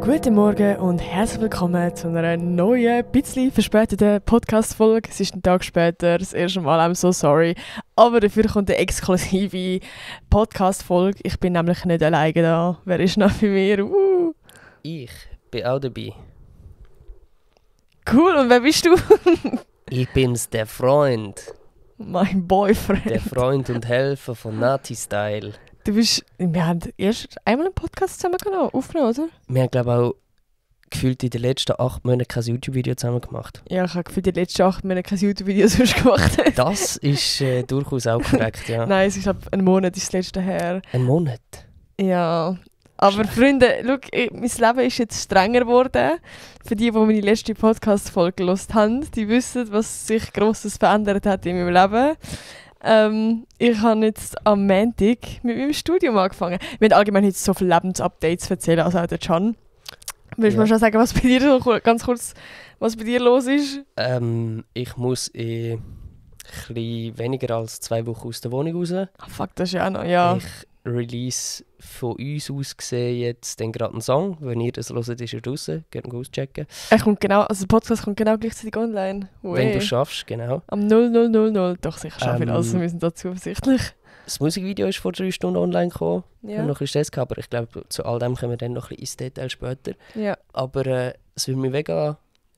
Guten Morgen und herzlich willkommen zu einer neuen, bisschen verspäteten Podcast-Folge. Es ist ein Tag später, das erste Mal, I'm so sorry. Aber dafür kommt eine exklusive Podcast-Folge. Ich bin nämlich nicht alleine da. Wer ist noch bei mir? Ich bin auch dabei. Cool, und wer bist du? Ich bin's, der Freund. Mein Boyfriend. Der Freund und Helfer von Nati Style. Wir haben erst einmal einen Podcast zusammen aufgenommen, oder? Wir haben, glaube ich, auch gefühlt in den letzten 8 Monaten kein YouTube-Video zusammen gemacht. Ja, ich habe für die letzten 8 Monate kein YouTube-Video sonst gemacht. Das ist durchaus auch korrekt, ja. Nein, es ist ein Monat ist das letzte her. Ein Monat? Ja. Aber Freunde, schau, mein Leben ist jetzt strenger geworden. Für die meine letzte Podcast-Folge gehört haben, die wissen, was sich Grosses verändert hat in meinem Leben. Ich habe jetzt am Montag mit meinem Studium angefangen. Wir haben allgemein jetzt so viele Lebensupdates erzählen, also auch der Can. Willst du mal schon sagen, was bei dir so, ganz kurz, was bei dir los ist? Ich muss in etwas weniger als 2 Wochen aus der Wohnung raus. Ah, fuck, das ist ja auch noch, ja. Ich release von uns aus gesehen jetzt dann gerade einen Song. Wenn ihr das hört, ist er draussen. Könnt ihr auschecken. Der Podcast kommt genau gleichzeitig online. Wenn du schaffst, genau. Am 0000. Doch, sicher schaffe ich also wir sind da zuversichtlich. Das Musikvideo ist vor 3 Stunden online gekommen. Ja. Ich habe noch ein bisschen Stress gehabt, aber ich glaube, zu all dem kommen wir dann noch ein bisschen ins Detail später. Ja. Aber es würde mich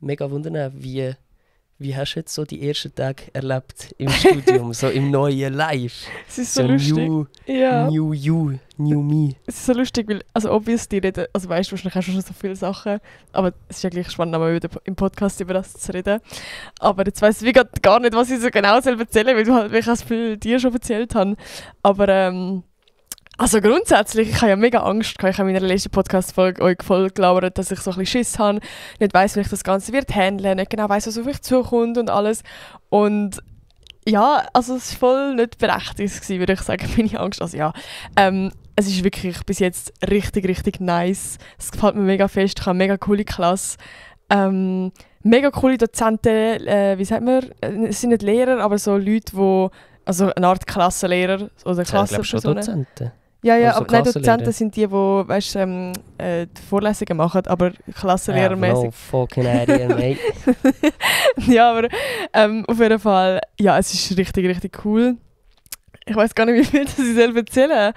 mega wundern, wie hast du jetzt so die ersten Tage erlebt im Studium, so im neuen Live? Es ist so lustig. New you, new me. Es ist so lustig, weil, also obviously reden, also weißt du, wahrscheinlich hast du schon so viele Sachen, aber es ist ja gleich spannend, mal wieder im Podcast über das zu reden. Aber jetzt weiss ich gar nicht, was ich so genau erzählen soll, weil du halt, ich es viel dir schon erzählt habe. Aber also grundsätzlich, ich habe ja mega Angst gehabt. Ich habe in meiner letzten Podcast-Folge euch voll gelabert, dass ich so ein bisschen Schiss habe, nicht weiss, wie ich das Ganze wird handeln, nicht genau weiss, was auf mich zukommt und alles. Und ja, also es war voll nicht berechtigt gewesen, würde ich sagen, meine Angst. Also ja, es ist wirklich bis jetzt richtig nice. Es gefällt mir mega fest, ich habe eine mega coole Klasse. Mega coole Dozenten, wie sagt man, es sind nicht Lehrer, aber so Leute, die, also eine Art Klassenlehrer oder Klassenpersonen. Dozenten. Ja, also aber nein, Dozenten sind die weißt, die Vorlesungen machen, aber Klassenlehrermäßig. No fucking idea, mate. Ja, aber auf jeden Fall, ja, es ist richtig cool. Ich weiß gar nicht, wie viel ich selber erzählen.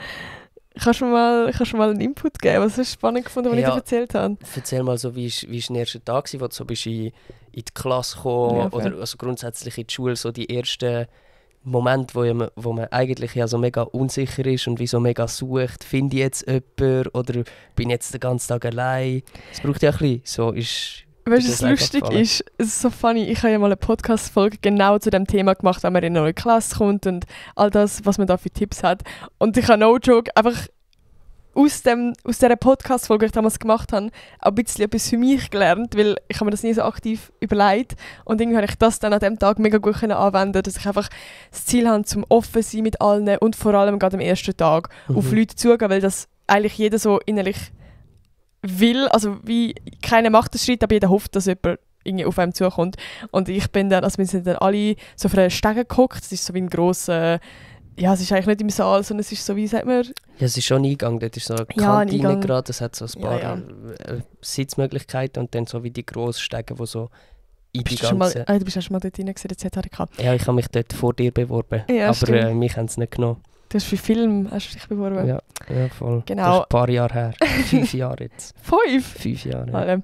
Kannst du mal einen Input geben? Was hast du spannend gefunden, was ich dir erzählt habe? Erzähl mal so, wie war der erste Tag, wo du so bist in die Klasse gekommen oder also grundsätzlich in die Schule, so die ersten Moment, wo man eigentlich ja so mega unsicher ist und wie so mega sucht, finde ich jetzt jemanden oder bin ich jetzt den ganzen Tag allein? Es braucht ja ein bisschen, so ist... Weißt du, was lustig ist? Es ist so funny, ich habe ja mal eine Podcast-Folge genau zu dem Thema gemacht, wenn man in eine neue Klasse kommt und all das, was man da für Tipps hat. Und ich habe no joke, einfach aus dieser Podcast-Folge, die ich damals gemacht habe, auch ein bisschen etwas für mich gelernt, weil ich habe mir das nie so aktiv überlegt und irgendwie habe ich das dann an dem Tag mega gut anwenden, dass ich einfach das Ziel habe, zum offen sein mit allen und vor allem gerade am ersten Tag auf Leute zugehen, weil das eigentlich jeder so innerlich will, also wie keiner macht den Schritt, aber jeder hofft, dass jemand irgendwie auf einem zukommt. Und ich bin dann, also wir sind dann alle so auf einer Stege gehockt, das ist so wie ein grosser, ja, es ist eigentlich nicht im Saal, sondern es ist so, wie sagt man? Ja, es ist schon ein Eingang, dort ist so eine Kantine gerade, es hat so ein paar Sitzmöglichkeiten und dann so wie die grossen Stege, die so in die ganze... Du bist ja schon mal dort rein gewesen, der ZHDK. Ja, ich habe mich dort vor dir beworben, ja, aber mich haben es nicht genommen. Du hast für Film dich beworben? Ja, voll. Genau. Das ist ein paar Jahre her. 5 Jahre jetzt. 5 Jahre, ja.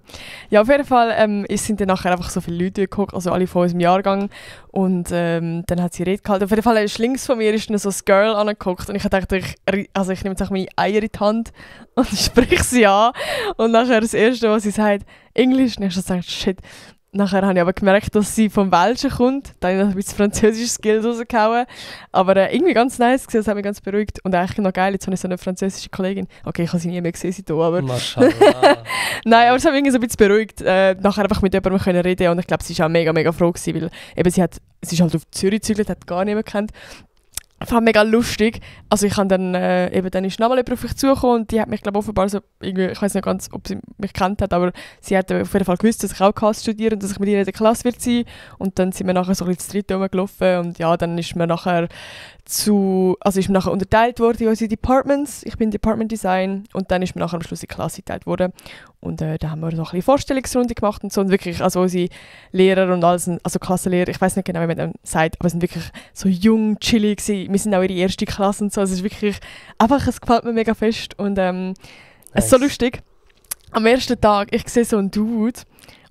Ja, auf jeden Fall sind dann nachher einfach so viele Leute gekommen, also alle von unserem Jahrgang. Und dann hat sie Rede gehalten. Auf jeden Fall links von mir ist dann so ein Girl angeguckt und ich dachte, ich nehme jetzt auch meine Eier in die Hand und spreche sie an. Und nachher das Erste, was sie sagt, Englisch. Und ich habe gesagt, shit. Nachher habe ich aber gemerkt, dass sie vom Welschen kommt. Dann habe ich noch ein bisschen französisches Skills rausgehauen. Aber irgendwie ganz nice gewesen, das hat mich ganz beruhigt. Und eigentlich noch geil, jetzt habe ich so eine französische Kollegin. Okay, ich habe sie nie mehr gesehen, aber... Maschallah. Nein, aber es hat mich irgendwie so ein bisschen beruhigt. Nachher einfach mit jemandem reden können. Und ich glaube, sie war auch mega froh gewesen, weil eben sie ist halt auf Zürich gezügelt, hat gar niemand gekannt. Ich fand mega lustig. Also ich habe dann, dann ist nochmal jemand auf mich zugekommen und die hat mich, glaube offenbar so irgendwie, ich weiß nicht ganz, ob sie mich kennt hat, aber sie hat auf jeden Fall gewusst, dass ich auch KS studiere und dass ich mit ihr in der Klasse wird sein. Und dann sind wir nachher so ein bisschen zu dritt rumgelaufen und ja, dann ist mir nachher also ist mir nachher unterteilt worden in unsere Departments. Ich bin Department Design und dann ist mir nachher am Schluss in die Klasse geteilt worden. Und da haben wir so ein bisschen Vorstellungsrunde gemacht und so. Und wirklich, also unsere Lehrer und alles, also Klassenlehrer, ich weiß nicht genau, wie man das sagt, aber es sind wirklich so jung, chillig gewesen. Wir sind auch ihre erste Klasse und so. Also es ist wirklich, einfach, es gefällt mir mega fest und es ist so lustig. Am ersten Tag, ich sehe so einen Dude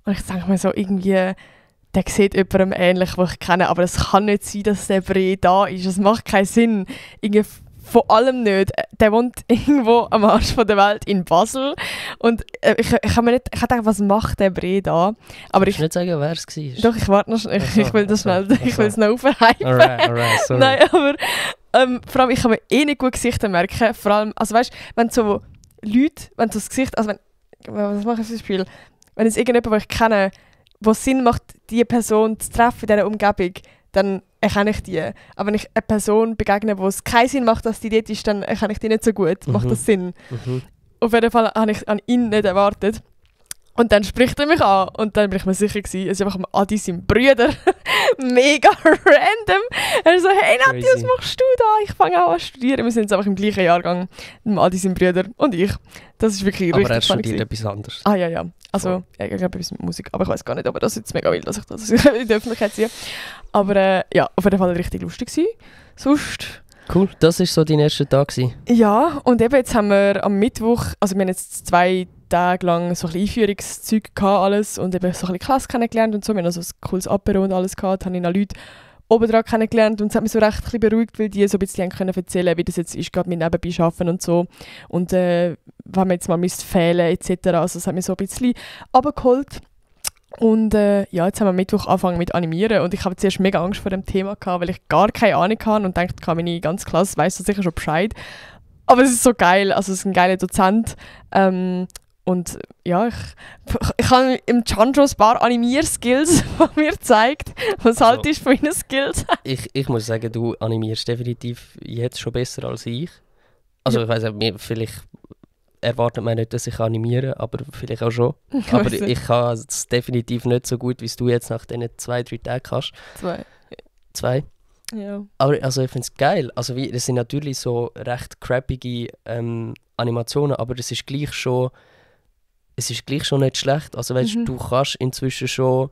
und ich denke mir so irgendwie, der sieht jemandem ähnlich, den ich kenne, aber es kann nicht sein, dass der Bre da ist. Es macht keinen Sinn. Irgendwie von allem nicht. Der wohnt irgendwo am Arsch von der Welt in Basel und ich habe gedacht, was macht der Bre da? Aber ich nicht sagen, wer es war. Doch, ich warte noch schnell. Ich will das schnell, ich will es noch aufhypen. Alright, sorry. Nein, aber vor allem, ich kann mir nicht gut Gesichter merken. Vor allem, also weißt, wenn so Leute, wenn das Gesicht, also was mache ich für ein Spiel? Wenn es irgendjemand, den ich kenne, wo es Sinn macht, diese Person zu treffen in dieser Umgebung, dann erkenne ich die. Aber wenn ich eine Person begegne, wo es keinen Sinn macht, dass die dort ist, dann erkenne ich die nicht so gut. Macht das Sinn? Auf jeden Fall habe ich an ihn nicht erwartet. Und dann spricht er mich an und dann bin ich mir sicher gewesen, es ist einfach Adi sein Bruder. Mega random. Er so, hey Nati, was machst du da? Ich fange auch an zu studieren. Wir sind jetzt einfach im gleichen Jahrgang. Adi sein Bruder und ich. Das ist wirklich richtig spannend. Aber er studiert etwas anderes. Ah ja. Also, ich glaube etwas mit Musik. Aber ich weiß gar nicht, aber das ist jetzt mega wild, dass ich das in die Öffentlichkeit ziehe. Aber ja, auf jeden Fall richtig lustig gewesen. Sonst... Cool, das war so dein erster Tag gewesen. Ja, und eben jetzt haben wir am Mittwoch, also wir haben jetzt 2 Tage lang so ein bisschen Einführungszeug gehabt, alles, und eben so ein bisschen Klasse kennengelernt und so. Wir haben also ein cooles Apero und alles gehabt, habe ich noch Leute oben dran kennengelernt und es hat mich so recht ein bisschen beruhigt, weil die so ein bisschen können erzählen, wie das jetzt ist, gerade mit nebenbei arbeiten und so. Und wenn man jetzt mal fehlen etc., also das hat mich so ein bisschen runtergeholt. Und ja, jetzt haben wir am Mittwoch angefangen mit Animieren und ich habe zuerst mega Angst vor dem Thema gehabt, weil ich gar keine Ahnung hatte und dachte, meine ganze Klasse weiss das sicher schon Bescheid. Aber es ist so geil, also es ist ein geiler Dozent. Und ja, ich habe im Chandro ein paar Animierskills, die mir zeigt, was also, halt ist von meinen Skills. ich muss sagen, du animierst definitiv jetzt schon besser als ich. Also ja. Ich weiss nicht, vielleicht erwartet man nicht, dass ich animiere, aber vielleicht auch schon. Aber ich kann es definitiv nicht so gut, wie es du jetzt nach diesen 2-3 Tagen kannst. 2? Ja. Aber also ich finde es geil. Also das sind natürlich so recht crappige Animationen, aber es ist gleich schon nicht schlecht. Also weißt, du kannst inzwischen schon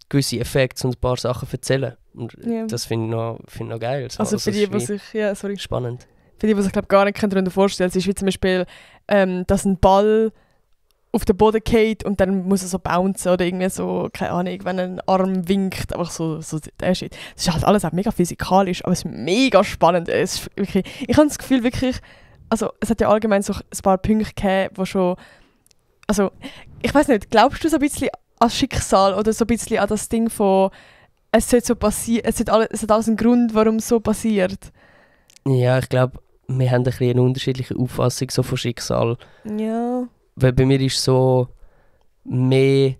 gewisse Effekte und ein paar Sachen erzählen. Und das finde ich noch geil. So. Also für die, die sich... Ja, sorry. Spannend. Für die, die sich gar nicht darunter vorstellen können, es ist wie zum Beispiel, dass ein Ball auf den Boden geht und dann muss er so bouncen oder irgendwie so, keine Ahnung, wenn ein Arm winkt, einfach so der Shit. Das ist halt alles auch mega physikalisch, aber es ist mega spannend. Es ist wirklich, ich habe das Gefühl wirklich, also es hat ja allgemein so ein paar Punkte gegeben, wo schon, also ich weiß nicht, glaubst du so ein bisschen an Schicksal oder so ein bisschen an das Ding von, es sollte so passieren, es hat alles einen Grund, warum es so passiert? Ja, ich glaube, wir haben ein bisschen eine unterschiedliche Auffassung so von Schicksal. Ja. Weil bei mir ist so, mehr die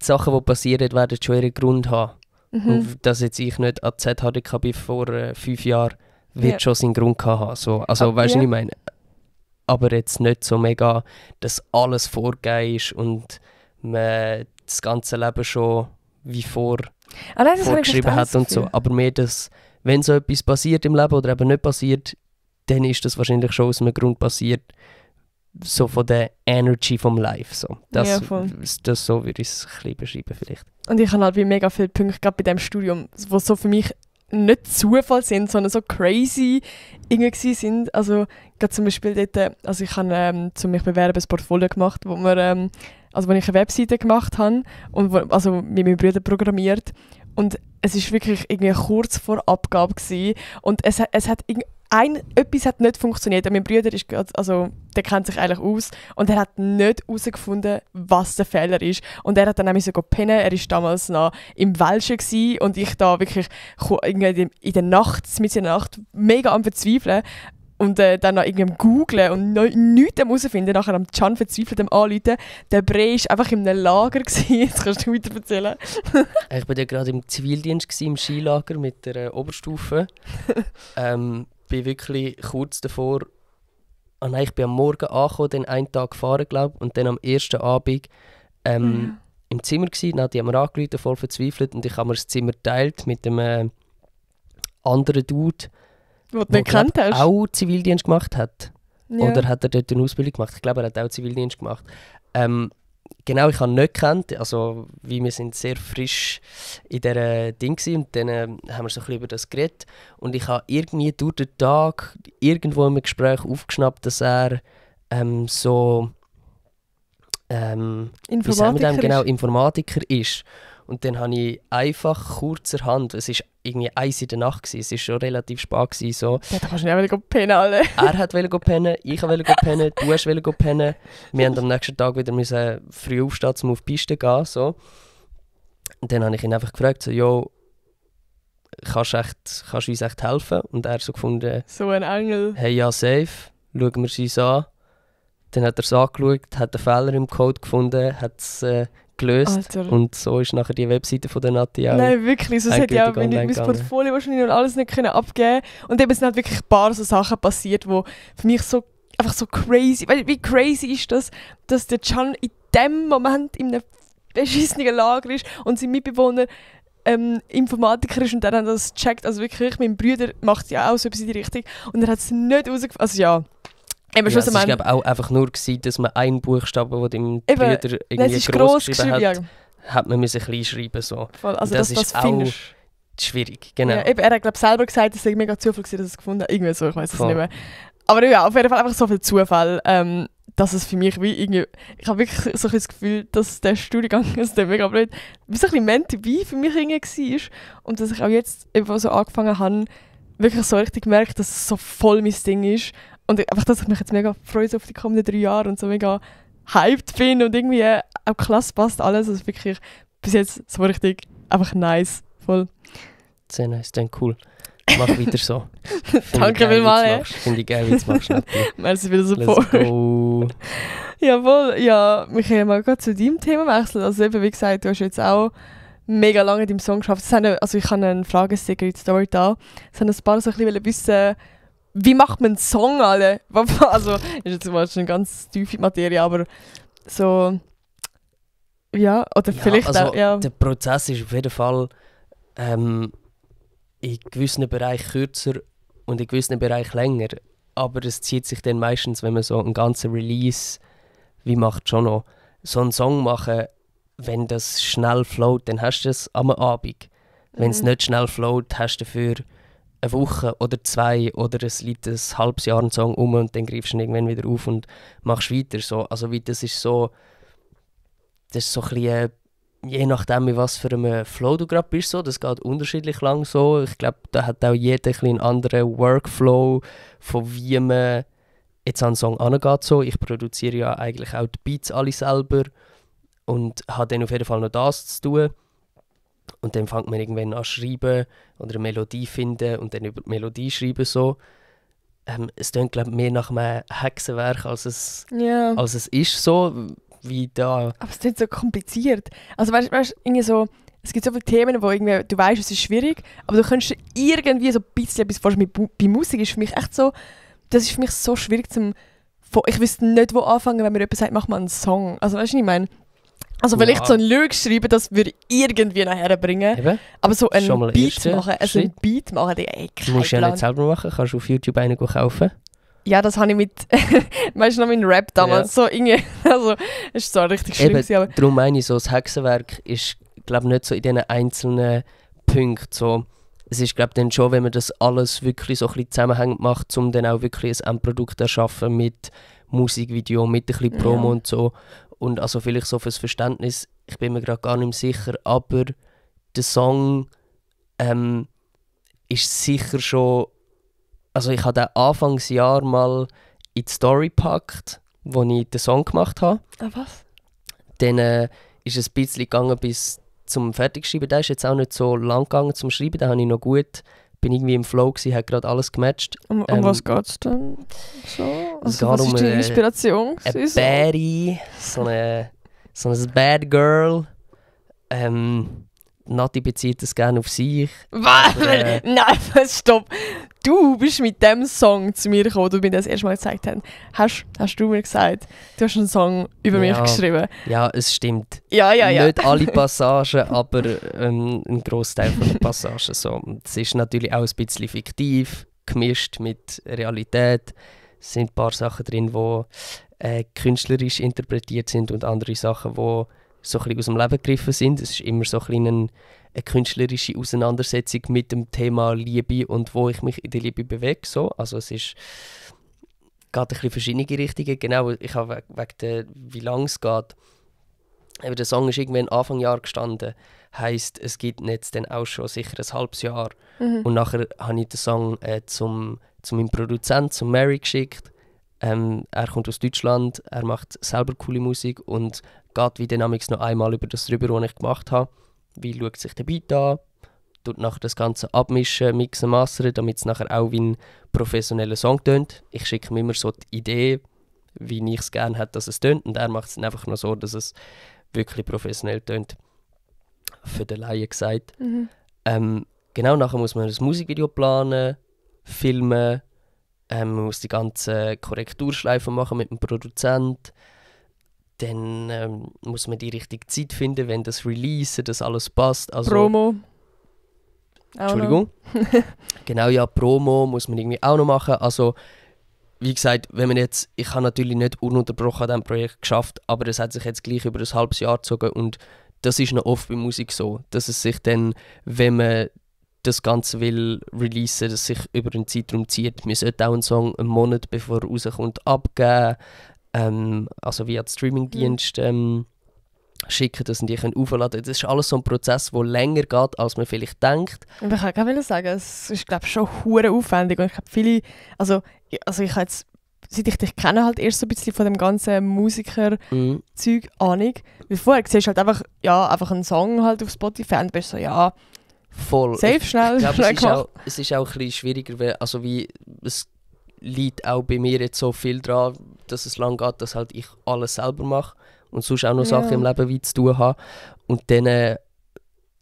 Sachen, die passieren, werden schon ihren Grund haben. Und dass jetzt ich nicht an ZHDK bin vor 5 Jahren, wird schon seinen Grund haben. So, also weißt du, was ich meine? Aber jetzt nicht so mega, dass alles vorgegeben ist und man das ganze Leben schon wie vorgeschrieben hat und so. Aber mehr, dass, wenn so etwas passiert im Leben oder eben nicht passiert, dann ist das wahrscheinlich schon aus einem Grund passiert, so von der Energy vom Life. So. Das so würde ich es ein bisschen beschreiben vielleicht. Und ich habe halt wie mega viele Punkte, gerade bei diesem Studium, die so für mich nicht Zufall sind, sondern so crazy irgendwie sind. Also gerade zum Beispiel dort, also ich habe zu mich bewerben ein Portfolio gemacht, wo ich eine Webseite gemacht habe und also mit meinem Bruder programmiert. Und es ist wirklich irgendwie kurz vor Abgabe gewesen. Und es hat etwas hat nicht funktioniert. Und mein Bruder ist, also, der kennt sich eigentlich aus und er hat nicht herausgefunden, was der Fehler ist. Und er hat dann nämlich so pennen. Er war damals noch im Welschen gewesen und ich da wirklich in der Nacht, mitten in der Nacht, mega am Verzweifeln. Und dann noch irgendwie am Googlen und nichts herausfinden, nachher am Can verzweifelt am Anrufen. Der Bre war einfach in einem Lager gewesen. Jetzt kannst du weiter erzählen. Ich war ja gerade im Zivildienst gewesen, im Skilager mit der Oberstufe. Bin wirklich kurz davor, ich bin am Morgen angekommen, dann einen Tag gefahren, glaube ich, und dann am ersten Abend im Zimmer gewesen. Dann, die haben mir angerufen, voll verzweifelt, und ich habe mir das Zimmer geteilt mit einem anderen Dude, du nicht gekannt hast. Auch Zivildienst gemacht hat. Ja. Oder hat er dort eine Ausbildung gemacht? Ich glaube, er hat auch Zivildienst gemacht. Genau, ich habe ihn nicht gekannt. Also, wie wir sind sehr frisch in dieser Ding gewesen, und dann haben wir so ein bisschen über das geredet. Und ich habe irgendwie durch den Tag irgendwo im Gespräch aufgeschnappt, dass er so Informatiker ist. Und dann habe ich einfach kurzerhand, es war irgendwie 1 in der Nacht, es war schon relativ spät gewesen, so. Ja, da kannst du nicht auch pennen, alle. Er wollte pennen, ich wollte pennen, du wolltest pennen. Wir mussten am nächsten Tag wieder früh aufstehen, um auf die Piste zu gehen, so. Und dann habe ich ihn einfach gefragt, so, «Jo, kannst du uns echt helfen?» Und er so gefunden, so ein Engel. «Hey, ja, safe, schauen wir es uns an.» Dann hat er es angeschaut, hat einen Fehler im Code gefunden, hat es gelöst. Alter. Und so ist nachher die Webseite von der Nati auch. Nein, wirklich. Sonst hätte ich auch mein Portfolio wahrscheinlich und alles nicht abgeben können. Und eben sind halt wirklich ein paar so Sachen passiert, die für mich so einfach so crazy. Weil wie crazy ist das, dass der Can in dem Moment in einem beschissenen Lager ist und sein Mitbewohner Informatiker ist und dann hat das gecheckt. Also wirklich, mein Bruder macht ja auch so etwas in die Richtung. Und er hat es nicht rausgefunden. Also ja. Es war glaube auch einfach nur, dass man einen Buchstaben, den dein Bruder irgendwie gross geschrieben hat, hat man müssen klein schreiben. So. Voll, also das ist auch schwierig. Genau. Ja, eben, er hat glaube selber gesagt, es sei mega Zufall gewesen, dass er es gefunden hat. Irgendwie so, ich weiß es nicht mehr. Aber ja, auf jeden Fall einfach so viel Zufall, dass es für mich wie irgendwie... Ich habe wirklich so ein das Gefühl, dass der Studiengang, also der mega blöd, wie so ein bisschen meant to be für mich irgendwie war. Und dass ich auch jetzt, eben so angefangen habe, wirklich so richtig gemerkt, dass es so voll mein Ding ist. Und einfach, dass ich mich jetzt mega freue auf die kommenden 3 Jahre und so mega hyped bin und irgendwie auch klasse passt alles. Also wirklich bis jetzt so richtig einfach nice. Voll. Sehr nice, dann cool. Mach weiter so. Danke vielmals. Finde ich geil, wie du es machst. Merci für den Support. Let's go. Jawohl, ja, wir können mal gerade zu deinem Thema wechseln. Also eben, wie gesagt, du hast jetzt auch mega lange in deinem Song geschafft. Also ich habe einen Fragesticker in die Story da. Es haben ein paar so ein bisschen wissen, wie macht man einen Song, alle? Also, ist jetzt mal eine ganz tiefe Materie, aber so, ja, oder ja, vielleicht also auch, ja. Der Prozess ist auf jeden Fall in gewissen Bereichen kürzer und in gewissen Bereichen länger, aber es zieht sich dann meistens, wenn man so einen ganzen Release, wie macht schon noch, so einen Song machen, wenn das schnell float, dann hast du es am Abend. Wenn es nicht schnell float, hast du dafür eine Woche oder 2 oder es liegt ein halbes Jahr ein Song um und dann greifst du ihn irgendwann wieder auf und machst weiter. So. Also wie das ist so ein bisschen, je nachdem, in was für einem Flow du gerade bist, so, das geht unterschiedlich lang so. Ich glaube, da hat auch jeder ein einen anderen Workflow, von wie man jetzt an einen Song angeht. So. Ich produziere ja eigentlich auch die Beats alle selber und habe dann auf jeden Fall noch das zu tun. Und dann fängt man irgendwann an zu schreiben oder eine Melodie finden und dann über die Melodie schreiben. So. Es klingt, glaube ich, mehr nach einem Hexenwerk, als es ist. So, wie da. Aber es ist nicht so kompliziert. Also weißt irgendwie so, es gibt so viele Themen, wo irgendwie, du weißt, es ist schwierig, aber du kannst irgendwie so ein bisschen etwas vorstellen. Bei Musik ist für mich echt so, das ist für mich so schwierig ich wüsste nicht, wo anfangen, wenn mir jemand sagt, mach mal einen Song. Also weißt du, was ich meine? Also vielleicht so ein Lyric schreiben, das würde ich irgendwie nachher bringen. Eben. Aber so einen Beat machen, die kein Du musst ja nicht selber machen, kannst du auf YouTube einen kaufen. Ja, das habe ich mit, weißt du noch, mit Rap damals, so irgendwie, also es ist so richtig schlimm. Aber darum meine ich, so das Hexenwerk ist, glaube ich, nicht so in diesen einzelnen Punkten so. Es ist, glaube ich, dann schon, wenn man das alles wirklich so ein bisschen zusammenhängend macht, um dann auch wirklich ein Endprodukt zu erschaffen mit Musikvideo, mit ein bisschen Promo und so. Und also vielleicht so fürs Verständnis, ich bin mir gerade gar nicht mehr sicher, aber der Song ist sicher schon, also ich habe den Anfangsjahr mal in die Story gepackt, wo ich den Song gemacht habe. Ah, was? Dann ist es ein bisschen gegangen bis zum Fertigschreiben. Der ist jetzt auch nicht so lang gegangen zum Schreiben, da habe ich noch gut, bin irgendwie im Flow gewesen, hat gerade alles gematcht. Um was geht es dann? So? Also, was ist die Inspiration? Eine Baddie, so ein Bad Girl. Nati bezieht das gerne auf sich. Was? Nein, stopp! Du bist mit dem Song zu mir gekommen, den wir das erste Mal gezeigt haben. Hast du mir gesagt, du hast einen Song über mich geschrieben. Ja, es stimmt. Ja. Nicht alle Passagen, aber ein Großteil der Passagen. So. Es ist natürlich auch ein bisschen fiktiv. gemischt mit Realität. Es sind ein paar Sachen drin, die künstlerisch interpretiert sind und andere Sachen, die so ein bisschen aus dem Leben gegriffen sind. Es ist immer so ein bisschen eine künstlerische Auseinandersetzung mit dem Thema Liebe und wo ich mich in der Liebe bewege. So. Also es ist, geht ein bisschen verschiedene Richtungen. Genau, ich habe wegen der, wie lange es geht. Aber der Song ist irgendwann Anfang Jahr gestanden. Heisst, es gibt jetzt dann auch schon sicher ein halbes Jahr. Und nachher habe ich den Song zu meinem Produzenten, zum Mary, geschickt. Er kommt aus Deutschland, er macht selber coole Musik und geht wie dynamics noch einmal über das drüber, was ich gemacht habe. Wie schaut sich der Beat an, tut nachher das Ganze abmischen, mixen, mastern, damit es nachher auch wie ein professioneller Song tönt. Ich schicke ihm immer so die Idee, wie ich es gerne hätte, dass es tönt, und er macht es dann einfach noch so, dass es wirklich professionell tönt. Für den Laien gesagt. Genau, nachher muss man ein Musikvideo planen, filmen, man muss die ganze Korrekturschleife machen mit dem Produzent. Dann muss man die richtige Zeit finden, wenn das Release, das alles passt. Also, Promo. Entschuldigung. Genau, ja, Promo muss man irgendwie auch noch machen. Also, wie gesagt, wenn man jetzt, ich habe natürlich nicht ununterbrochen an diesem Projekt geschafft, aber es hat sich jetzt gleich über ein halbes Jahr gezogen und das ist noch oft bei Musik so, dass es sich dann, wenn man das Ganze will releasen, dass sich über einen Zeitraum zieht. Man sollte auch einen Song einen Monat bevor er rauskommt abgeben, also via Streamingdienst schicken, dass die können aufladen. Das ist alles so ein Prozess, der länger geht, als man vielleicht denkt. Ich kann auch sagen, es ist, glaube ich, schon hure aufwendig und ich habe viele, also ich habe jetzt, seit ich dich kenne, halt erst so ein bisschen von dem ganzen Musiker-Zeug Ahnung. Weil vorher siehst du halt einfach einen Song halt auf Spotify und bist so, ja, voll. Safe, schnell. Ich glaube, es ist auch ein bisschen schwieriger, weil, also wie, es liegt auch bei mir jetzt so viel dran, dass es lang geht, dass halt ich alles selber mache und sonst auch noch Sachen im Leben wie zu tun habe. Und dann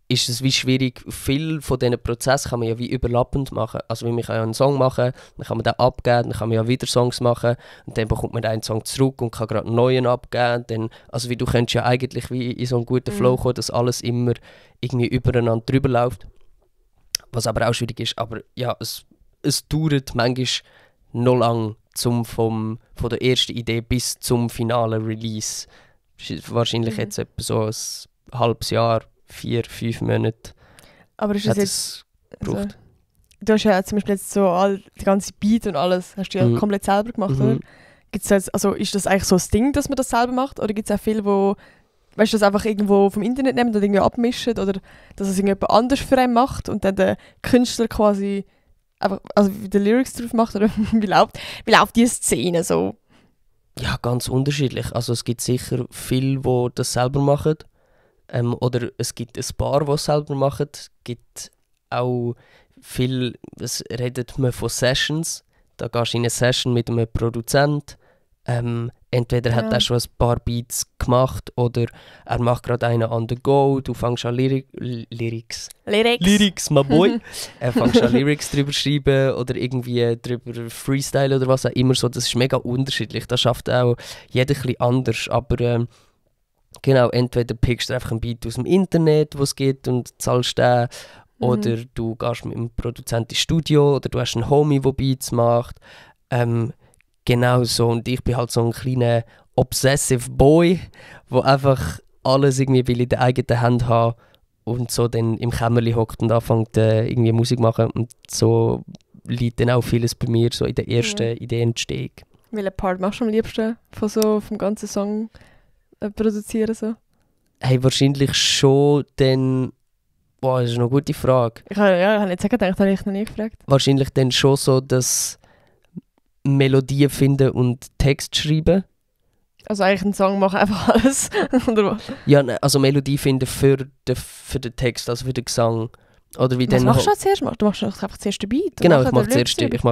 ist es wie schwierig, viel von diesen Prozessen kann man ja wie überlappend machen. Also wie man kann ja einen Song machen, dann kann man den abgeben, dann kann man ja wieder Songs machen und dann bekommt man einen Song zurück und kann gerade einen neuen abgeben. Dann, also wie du könntest ja eigentlich wie in so einen guten Flow kommen, dass alles immer irgendwie übereinander drüber läuft. Was aber auch schwierig ist. Aber ja, es dauert manchmal noch lang von der ersten Idee bis zum finalen Release. Wahrscheinlich jetzt etwa so ein halbes Jahr, 4-5 Monate. Aber ist das jetzt gebraucht? Du hast ja zum Beispiel jetzt so die ganze Beat und alles hast du ja komplett selber gemacht, oder? Gibt's jetzt, also ist das eigentlich so das Ding, dass man das selber macht? Oder gibt es auch viele, wo weißt du, das einfach irgendwo vom Internet nehmen und irgendwie abmischen? Oder dass es irgendjemand anders für einen macht und dann der Künstler quasi einfach, also die Lyrics drauf macht? Oder wie läuft die Szene so? Ja, ganz unterschiedlich. Also es gibt sicher viele, die das selber machen. Oder es gibt ein paar, die es selber machen. Es gibt auch viel, es redet man von Sessions. Da gehst du in eine Session mit einem Produzent. Entweder hat er schon ein paar Beats gemacht oder er macht gerade einen on the go. Du fängst an Lyrics, my boy. Fängst an Lyrics drüber schreiben oder irgendwie drüber freestyle oder was auch immer so. Das ist mega unterschiedlich. Das schafft auch jeder ein bisschen anders. Aber genau, entweder pickst du einfach einen Beat aus dem Internet, wo es gibt und zahlst den. Oder du gehst mit einem Produzenten ins Studio oder du hast einen Homie, der Beats macht. Genau so. Und ich bin halt so ein kleiner obsessive Boy, der einfach alles irgendwie will in der eigenen Hand haben und so dann im Kämmerchen hockt und anfängt irgendwie Musik machen. Und so liegt dann auch vieles bei mir so in der ersten Ideenentstehung. Welchen Part machst du am liebsten vom ganzen Song produzieren? So? Hey, wahrscheinlich schon dann... Boah, das ist eine gute Frage. Ich habe jetzt gedacht, habe ich noch nie gefragt. Wahrscheinlich dann schon so, dass Melodien finden und Text schreiben. Also eigentlich einen Song machen, einfach alles, oder was? Ja, also Melodie finden für den Text, also für den Gesang. Oder wie was machst du zuerst? Du machst einfach zuerst den Beat? Genau, ich mache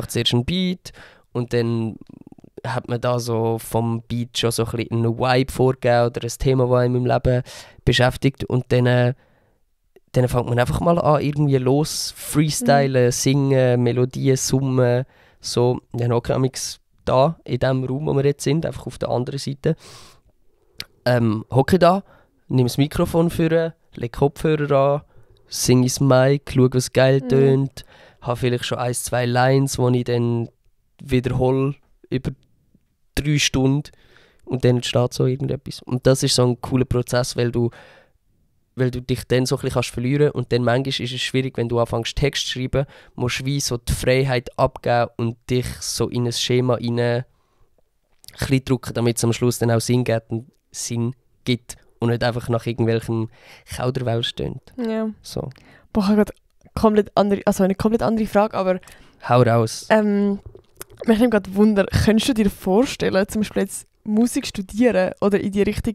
zuerst einen Beat und dann hat man da so vom Beat schon so ein bisschen einen Vibe vorgegeben oder ein Thema, das einem im Leben beschäftigt und dann fängt man einfach mal an, irgendwie los, freestylen, singen, Melodien, summen, so. Dann hocke ich da, in dem Raum, wo wir jetzt sind, einfach auf der anderen Seite. Hocke da, nehme das Mikrofon vor, lege Kopfhörer an, singe ins Mic, schaue, was geil tönt, habe vielleicht schon 1, 2 Lines, die ich dann wiederhole über 3 Stunden und dann entsteht so irgendetwas. Und das ist so ein cooler Prozess, weil du dich dann so ein bisschen verlieren kannst und dann manchmal ist es schwierig, wenn du anfängst Text zu schreiben, musst du wie so die Freiheit abgeben und dich so in ein Schema rein ein bisschen drücken, damit es am Schluss dann auch Sinn gibt und nicht einfach nach irgendwelchem Kauderwelsch stöhnt. Ja. So. Boah, ich habe gerade eine komplett andere Frage, aber Hau raus. mich nimmt gerade Wunder, könntest du dir vorstellen, zum Beispiel jetzt Musik studieren oder in die Richtung,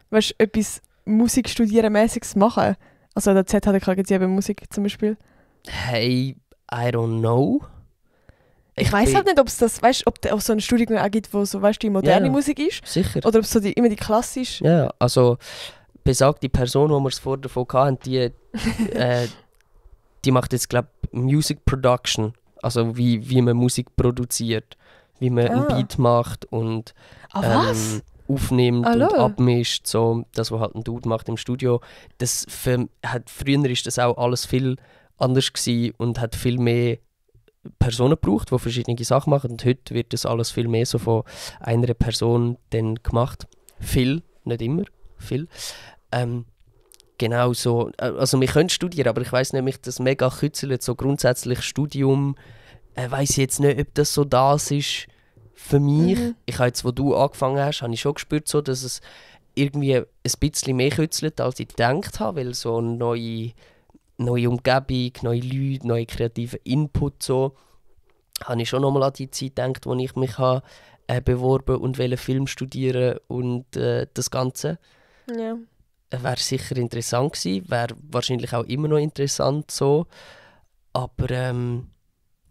weißt, etwas Musik studieren mäßiges machen? Also an der ZHDK gibt es ja eben Musik zum Beispiel. Hey, I don't know. Ich weiß halt nicht, ob es das, weißt, ob es auch so ein Studium auch gibt, wo so, weißt, die moderne Musik ist. Sicher. Oder ob es so immer die klassische. Ja, also besagte Person, die wir es vorher davon hatten, die macht jetzt, glaube ich, Music Production. Also wie man Musik produziert, wie man einen Beat macht und aufnimmt und abmischt. So, das, was halt ein Dude macht im Studio. Früher war das auch alles viel anders gewesen und hat viel mehr Personen gebraucht, die verschiedene Sachen machen. Und heute wird das alles viel mehr so von einer Person dann gemacht. Viel, nicht immer, viel. Genau so. Also wir können studieren, aber ich weiss nicht, mich das mega kützelt, so grundsätzlich Studium. Weiss ich jetzt nicht, ob das so das ist für mich. Ich habe jetzt, wo du angefangen hast, habe ich schon gespürt, so, dass es irgendwie ein bisschen mehr kützelt, als ich gedacht habe, weil so eine neue Umgebung, neue Leute, neue kreative Input, so, habe ich schon nochmal an die Zeit gedacht, wo ich mich habe, beworben und wollte Film studieren und das Ganze. Ja. Wäre sicher interessant gewesen, wäre wahrscheinlich auch immer noch interessant so, aber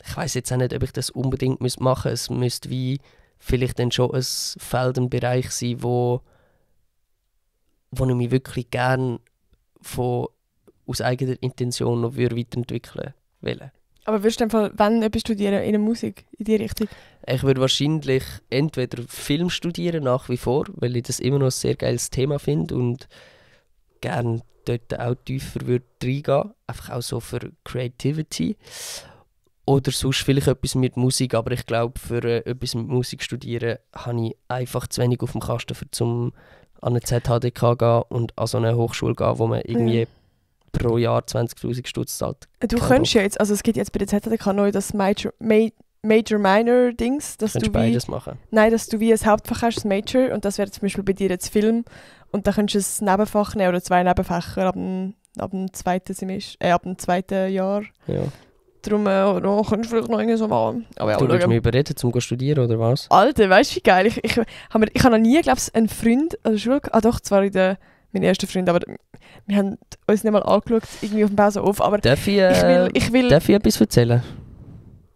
ich weiss jetzt auch nicht, ob ich das unbedingt machen müsste. Es müsste wie vielleicht dann schon ein Feld, ein Bereich sein, wo ich mich wirklich gerne aus eigener Intention noch weiterentwickeln will. Aber würdest du einfach, wenn etwas studieren, in der Musik, in die Richtung? Ich würde wahrscheinlich entweder Film studieren, nach wie vor, weil ich das immer noch ein sehr geiles Thema finde und gerne dort auch tiefer würde reingehen, einfach auch so für Creativity. Oder sonst vielleicht etwas mit Musik, aber ich glaube, für etwas mit Musik studieren habe ich einfach zu wenig auf dem Kasten, um an eine ZHDK gehen und an so eine Hochschule gehen, wo man irgendwie pro Jahr 20'000 Stutz zahlt. Du könntest ja jetzt, also es gibt jetzt bei der ZHDK neu das Major-Minor-Dings, dass du beides machen? Nein, dass du wie ein Hauptfach hast, das Major, und das wäre zum Beispiel bei dir jetzt Film, und dann könntest du ein Nebenfach nehmen oder 2 Nebenfächer ab dem zweiten Jahr. Ja. Darum könntest du vielleicht noch irgendwie so machen. Aber ja, du willst mich überreden, um zu studieren, oder was? Alter, weißt du wie geil? Ich habe noch nie, glaube ich, einen Freund an der Schule doch, zwar mein erster Freund, aber wir haben uns nicht mal angeschaut, irgendwie auf dem Pausenhof. Aber darf ich etwas erzählen?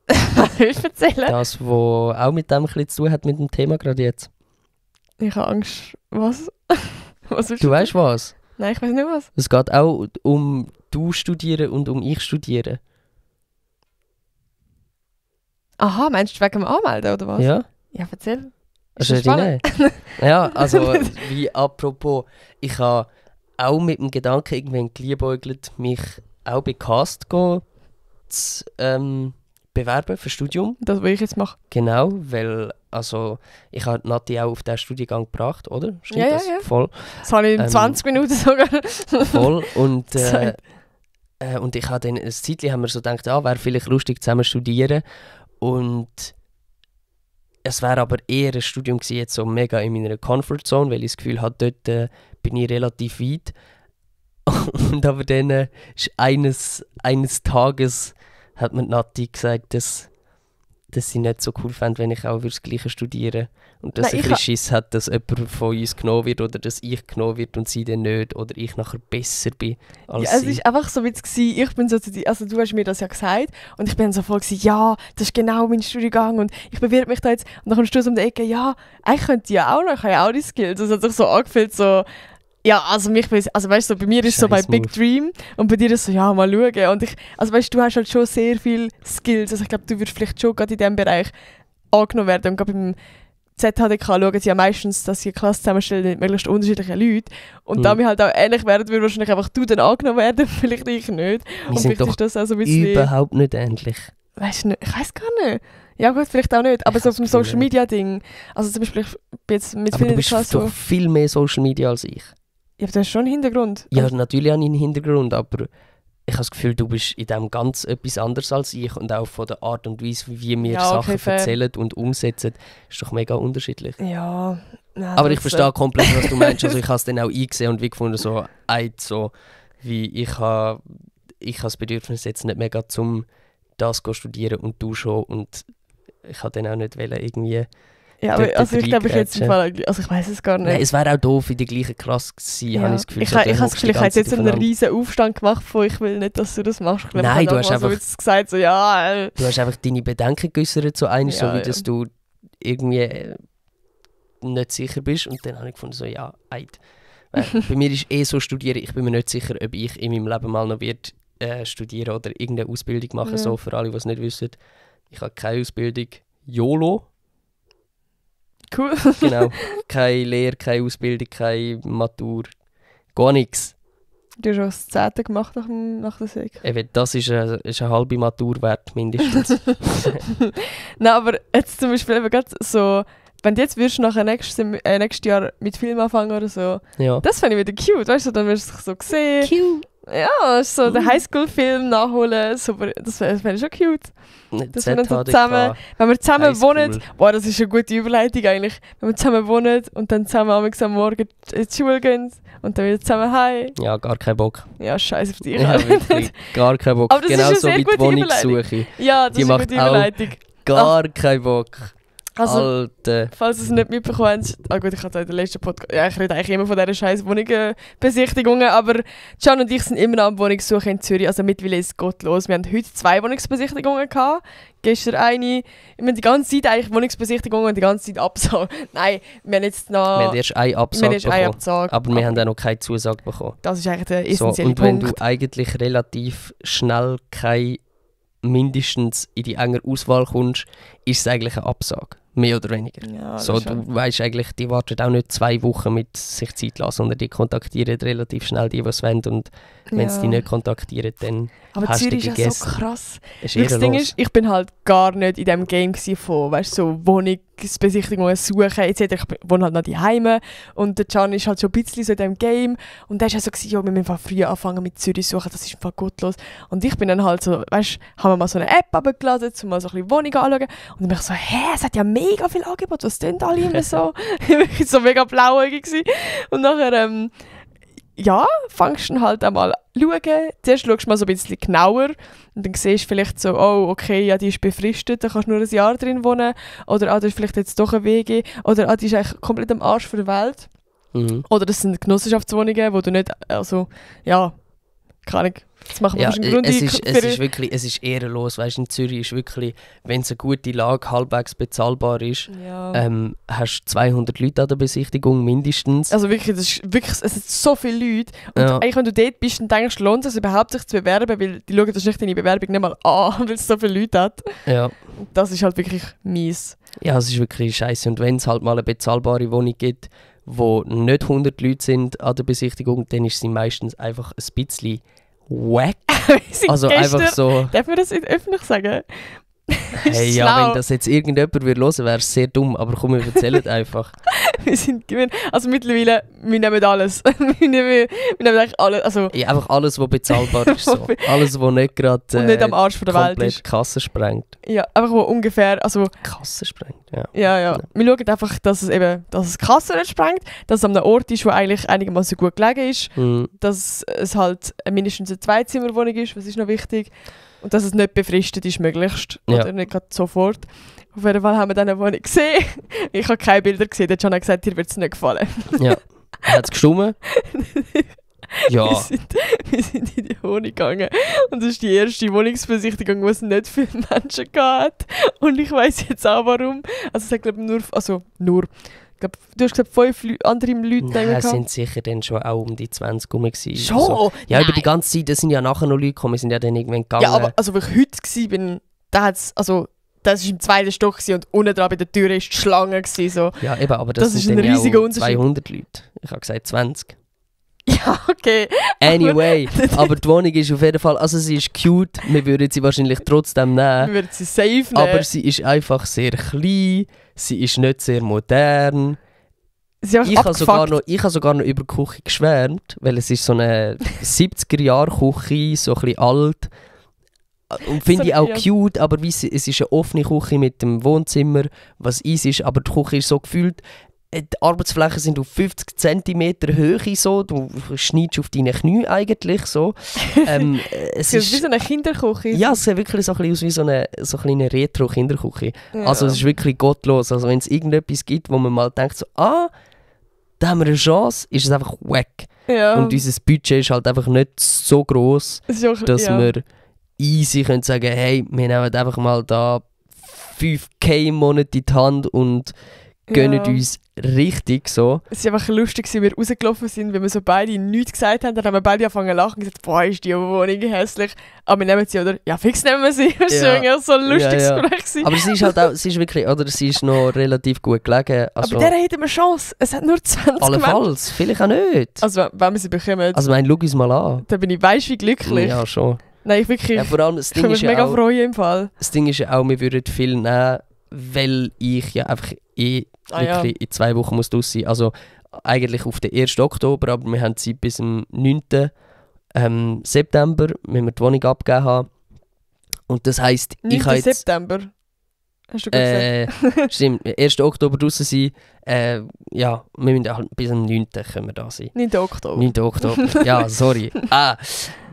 Was willst du erzählen? Das, was auch mit dem ein bisschen zu tun hat, mit dem Thema gerade jetzt. Ich habe Angst. Was? Du weißt was? Nein, ich weiß nicht was. Es geht auch um du studieren und um ich studieren. Aha, meinst du wegen dem Anmelden, oder was? Ja. Ja, erzähl. Ist das spannend? Ja, also wie apropos, ich habe auch mit dem Gedanken irgendwann geliebäugelt, mich auch bei Cast zu bewerben für Studium. Das, was ich jetzt mache. Genau, weil also, ich habe Nati auch auf diesen Studiengang gebracht, oder? Stimmt ja, das? Ja. Voll. Das habe ich in 20 Minuten sogar. Voll. Und ich habe dann ein Zeitchen haben wir so gedacht, wäre vielleicht lustig zusammen studieren. Und es wäre aber eher ein Studium gewesen, jetzt so mega in meiner Comfortzone, weil ich das Gefühl hatte, dort bin ich relativ weit. Und aber dann ist eines Tages hat mir Nati gesagt, dass sie nicht so cool fände, wenn ich auch das Gleiche studiere. Und dass ich ein Schiss hat, dass jemand von uns genommen wird oder dass ich genommen wird und sie dann nicht oder ich nachher besser bin als sie. Sie. Es war einfach so witzig. Ich bin so zu dir, also du hast mir das ja gesagt und ich bin so voll gewesen, ja, das ist genau mein Studiengang und ich bewerbe mich da jetzt. Und dann kommst du um die Ecke, ja, ich könnte ja auch noch, ich habe ja auch die Skills. Das hat sich so angefühlt, so, ja, also weißt du, bei mir ist es so bei Big Dream und bei dir ist es so, ja, mal schauen. Und also weißt du, hast halt schon sehr viele Skills. Also ich glaube, du würdest vielleicht schon gerade in diesem Bereich angenommen werden. Und gerade ZHDK schauen sie ja meistens, dass sie eine Klasse zusammenstellen mit möglichst unterschiedlichen Leuten. Und da wir halt auch ähnlich werden, würde wahrscheinlich einfach du dann angenommen werden, vielleicht ich nicht. Wir sind doch ist das auch so ein bisschen, überhaupt nicht ähnlich. weißt du nicht, ich weiß gar nicht. Ja gut, vielleicht auch nicht, aber so auf dem Social Media Ding. Also zum Beispiel, ich bin jetzt mit Aber vielen du in der bist Klasse doch viel mehr Social Media als ich. Ja, aber das ist schon ein Hintergrund. Ja, natürlich habe ich einen Hintergrund, aber ich habe das Gefühl, du bist in dem ganz etwas anderes als ich und auch von der Art und Weise, wie wir Ja, okay, Sachen fair. erzählen und umsetzen, ist doch mega unterschiedlich. Ja. Nein, Aber ich das, verstehe komplett, was du meinst. Also ich habe es dann auch eingesehen und wie gefunden, so wie ich habe das Bedürfnis jetzt nicht mega zum das zu studieren und du schon und ich habe dann auch nicht wollen, irgendwie... ja, aber also ich glaube, ich jetzt im reingrätschen. Fall, also ich weiß es gar nicht. Nein, es wäre auch doof, in der gleichen Klasse gewesen, Ja. habe ich das Gefühl. Ich so, habe dann das hockst du Gefühl, die ich habe ganze jetzt Zeit einen aufeinander. riesen Aufstand gemacht von ich will nicht, dass du das machst. Ich glaube, Nein, ich du habe hast mal so einfach- jetzt gesagt, so ja, Du hast einfach deine Bedenken geäußert, so eines, Ja, so wie ja. dass du irgendwie nicht sicher bist. Und dann habe ich gefunden, so ja, Eid. Bei mir ist so studieren, ich bin mir nicht sicher, ob ich in meinem Leben mal noch wird studieren oder irgendeine Ausbildung machen. Ja. So für alle, die es nicht wissen. Ich habe keine Ausbildung. YOLO. cool. Genau. Keine Lehre, keine Ausbildung, keine Matur. Gar nichts. Du hast schon das 10. gemacht nach der Sek. Eben, das ist eine halbe Matur wert, mindestens. Nein, aber jetzt zum Beispiel eben gerade so, wenn du jetzt würdest nachher nächstes Jahr mit Film anfangen oder so, Ja. das fände ich wieder cute, weißt du, dann wirst du dich so sehen. Cute. Ja, so den Highschool-Film nachholen, super, das fände ich schon cute. Dass wir dann so zusammen, wenn wir zusammen Highschool. wohnen, boah, das ist eine gute Überleitung eigentlich, wenn wir zusammen wohnen und dann zusammen am Morgen in die Schule gehen und dann wieder zusammen heim. Ja, gar keinen Bock. Ja, scheiße auf dich. Ja, wirklich. Gar keinen Bock. Aber das ist eine Genauso sehr wie die gute Wohnungssuche. Ja, das Die ist eine macht gute auch- Überleitung. Gar keinen Bock. Also, Alter. falls ihr es nicht mitbekommen habt, gut, ich hatte in der letzten Podcast, ja, ich rede eigentlich immer von dieser scheiß Wohnungsbesichtigungen, aber Can und ich sind immer noch am Wohnungssuchen in Zürich, also mittlerweile ist es gottlos. Wir haben heute 2 Wohnungsbesichtigungen gehabt, gestern eine, wir haben die ganze Zeit eigentlich Wohnungsbesichtigungen und die ganze Zeit Absagen. Nein, wir haben jetzt noch... Wir haben erst eine wir Absage haben erst eine bekommen. Absage. Aber wir haben auch noch keine Zusage bekommen. Das ist eigentlich der So, essentielle und wenn Punkt. du eigentlich relativ schnell mindestens in die enge Auswahl kommst, ist es eigentlich eine Absage. Mehr oder weniger. Ja, das So, schon. du weißt eigentlich, die warten auch nicht 2 Wochen mit sich Zeit lassen, sondern die kontaktieren relativ schnell die, die es wollen. Und wenn sie Ja. die nicht kontaktieren, dann Aber hast du Zürich ist ja so gegessen. krass. ist Das Ding ehrenlos. ist, ich bin halt gar nicht in diesem Game gsi von, weißt, so Wohnungsbesichtigungen suchen etc. Ich wohne halt noch daheim und der Can ist halt schon ein bisschen so in diesem Game und der war so, ja, wir müssen einfach früh anfangen mit Zürich suchen, das ist einfach gottlos. Und ich bin dann halt so, weißt, haben wir mal so eine App abgeladen, um mal so ein bisschen Wohnungen anzuschauen und dann bin ich so, es hat ja mega viel Angebot, was tun alle immer so? Ich war so mega blauäugig gewesen. Und nachher, ja, fängst du dann halt einmal schauen. Zuerst schaust du mal so ein bisschen genauer und dann siehst du vielleicht so, oh, okay, ja, die ist befristet, da kannst du nur ein Jahr drin wohnen. Oder, da ist vielleicht jetzt doch ein WG. Oder, die ist eigentlich komplett am Arsch für die Welt. Mhm. Oder das sind Genossenschaftswohnungen, wo du nicht, also, ja, keine Ahnung, das machen wir Ja, aus dem Grund. es ist wirklich, es ist ehrenlos. Weißt, in Zürich ist wirklich, wenn es eine gute Lage halbwegs bezahlbar ist, Ja. hast du 200 Leute an der Besichtigung mindestens. Also wirklich, es sind so viele Leute. Und Ja. eigentlich, wenn du dort bist, dann denkst du, lohnt es überhaupt, sich zu bewerben, weil die schauen wahrscheinlich deine Bewerbung nicht mal an, weil es so viele Leute hat. Ja. Und das ist halt wirklich mies. Ja, es ist wirklich scheiße. Und wenn es halt mal eine bezahlbare Wohnung gibt, wo nicht 100 Leute sind an der Besichtigung, dann ist sie meistens einfach ein bisschen wack. Wir sind Also gestern, einfach so, darf man das öffentlich sagen? hey, ja, schlau. wenn das jetzt irgendjemand würde hören, wäre es sehr dumm. Aber komm, wir erzählen einfach. Also mittlerweile, wir nehmen alles. wir nehmen eigentlich alles. Also, Ja, einfach alles, was bezahlbar ist. So. Alles, was nicht gerade und nicht am Arsch von der Welt komplett ist. Kasse sprengt. Ja, einfach wo ungefähr, also Kasse sprengt, ja. ja. Wir schauen einfach, dass es die Kasse nicht sprengt, dass es an einem Ort ist, wo eigentlich einigermaßen gut gelegen ist, Mhm. dass es halt mindestens eine Zweizimmerwohnung ist, was ist noch wichtig, und dass es nicht befristet ist, möglichst, Ja. oder nicht gerade sofort. Auf jeden Fall haben wir dann eine Wohnung gesehen. Ich habe keine Bilder gesehen, der Can hat gesagt, dir wird es nicht gefallen. Ja. Hat es gestummen? Ja. Wir sind in die Wohnung gegangen und das ist die erste Wohnungsbesichtigung, wo es nicht viele Menschen gab. Und ich weiss jetzt auch warum. Also es hat glaube ich ich glaube, du hast gesagt 5 andere Leute Nein, gehabt. es sind sicher dann schon auch um die 20 rum gewesen. Schon? So. Ja, über Nein. die ganze Zeit, da sind ja nachher noch Leute gekommen, wir sind ja dann irgendwann gegangen. Ja, aber also, wo ich heute war, da hat es, also das war im 2. Stock und unten dran bei der Tür war die Schlange. So. Ja, eben, aber das ist sind ein dann riesiger auch Unterschied. 200 Leute. Ich habe gesagt 20. Ja, okay. Anyway, aber die Wohnung ist auf jeden Fall, also sie ist cute, wir würden sie wahrscheinlich trotzdem nehmen. Wir würden sie safe nehmen. Aber sie ist einfach sehr klein, sie ist nicht sehr modern. Sie Ich habe sogar noch über die Küche geschwärmt, weil es ist so eine 70er-Jahre-Küche, so ein bisschen alt. Und finde ich auch cute, aber es ist eine offene Küche mit dem Wohnzimmer, was easy ist, aber die Küche ist so gefühlt, die Arbeitsflächen sind auf 50 cm Höhe so, du schneidest auf deine Knie eigentlich so. Es ist wie so eine Kinderküche. Ja, es sieht wirklich so ein bisschen aus wie so eine kleine Retro-Kinderküche. Ja. Also es ist wirklich gottlos. Also wenn es irgendetwas gibt, wo man mal denkt so, da haben wir eine Chance, ist es einfach wack. Ja. Und unser Budget ist halt einfach nicht so gross, dass wir easy können sagen, hey, wir nehmen einfach mal da 5.000 im Monat in die Hand und gönnen uns richtig so. Es war einfach lustig, wie wir rausgelaufen sind, weil wir so beide nichts gesagt haben. Dann haben wir beide angefangen zu lachen und gesagt, boah, ist die Wohnung hässlich. Aber wir nehmen sie, oder? Ja, fix nehmen wir sie. Das war so ein lustiges Gespräch. Aber sie ist halt auch, sie ist wirklich, oder sie ist noch relativ gut gelegen. Also, aber der hätten wir eine Chance. Es hat nur 20 allenfalls, vielleicht auch nicht. Also wenn wir sie bekommen. Also schau uns mal an. Dann bin ich weiss wie glücklich. Ja, schon. Nein, ich wirklich, ja, vor allem, das Ding ich ist mich mega auch, freuen im Fall. Das Ding ist ja auch, wir würden viel nehmen, weil ich ja einfach wirklich in 2 Wochen muss draus sein. Also eigentlich auf den 1. Oktober, aber wir haben Zeit bis zum 9. September, wenn wir die Wohnung abgegeben haben. Und das heisst, 9. ich habe jetzt... September? Hast du gesagt? Stimmt, 1. Oktober draussen sein. Ja, wir müssen halt bis am 9. können wir da sein. 9. Oktober. 9. Oktober, ja, sorry.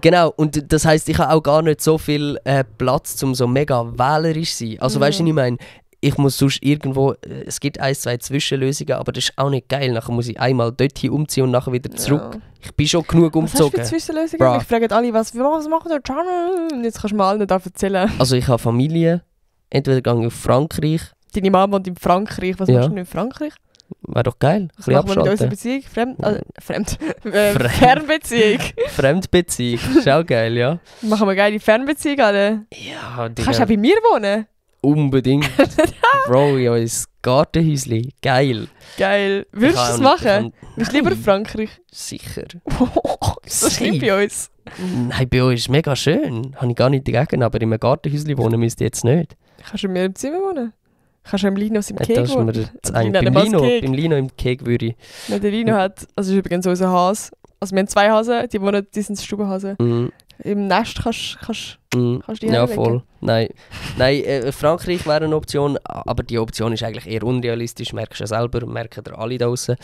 Genau, und das heisst, ich habe auch gar nicht so viel Platz, um so mega wählerisch zu sein. Also weißt du, was ich meine? Ich muss sonst irgendwo, es gibt 1, 2 Zwischenlösungen, aber das ist auch nicht geil. Nachher muss ich einmal dorthin umziehen und nachher wieder zurück. Ja. Ich bin schon genug umgezogen. Was hast du für Zwischenlösungen? Ich frage alle, was macht der Channel? Jetzt kannst du mal allen da erzählen. Also ich habe Familie, entweder gehe ich auf Frankreich. Deine Mama wohnt in Frankreich, was machst du denn in Frankreich? Wäre doch geil, ein bisschen abschalten. Mit unserer Beziehung? Fernbeziehung. Fremdbeziehung, ist auch geil, ja. Machen wir geile Fernbeziehung, alle. Ja, kannst du auch bei mir wohnen? Unbedingt. Bro, ja, ein Gartenhäuschen. Geil. Geil. Würdest du es machen? Bist du lieber in Frankreich? Sicher. Ist das schlimm bei uns? Nein, bei uns ist es mega schön. Habe ich gar nicht dagegen, aber in einem Gartenhäuschen wohnen müsste ich jetzt nicht. Kannst du in mir im Zimmer wohnen? Kannst du im Lino im Keg wohnen? Beim Lino im Keg würde ich. Nein, der Lino hat, also ist übrigens unser Hase. Also wir haben 2 Hasen, die sind Stubenhasen. Mhm. Im Nest kannst du die ja, voll. Nein, Frankreich wäre eine Option, aber die Option ist eigentlich eher unrealistisch, merkst du ja selber, merken ihr alle da draussen.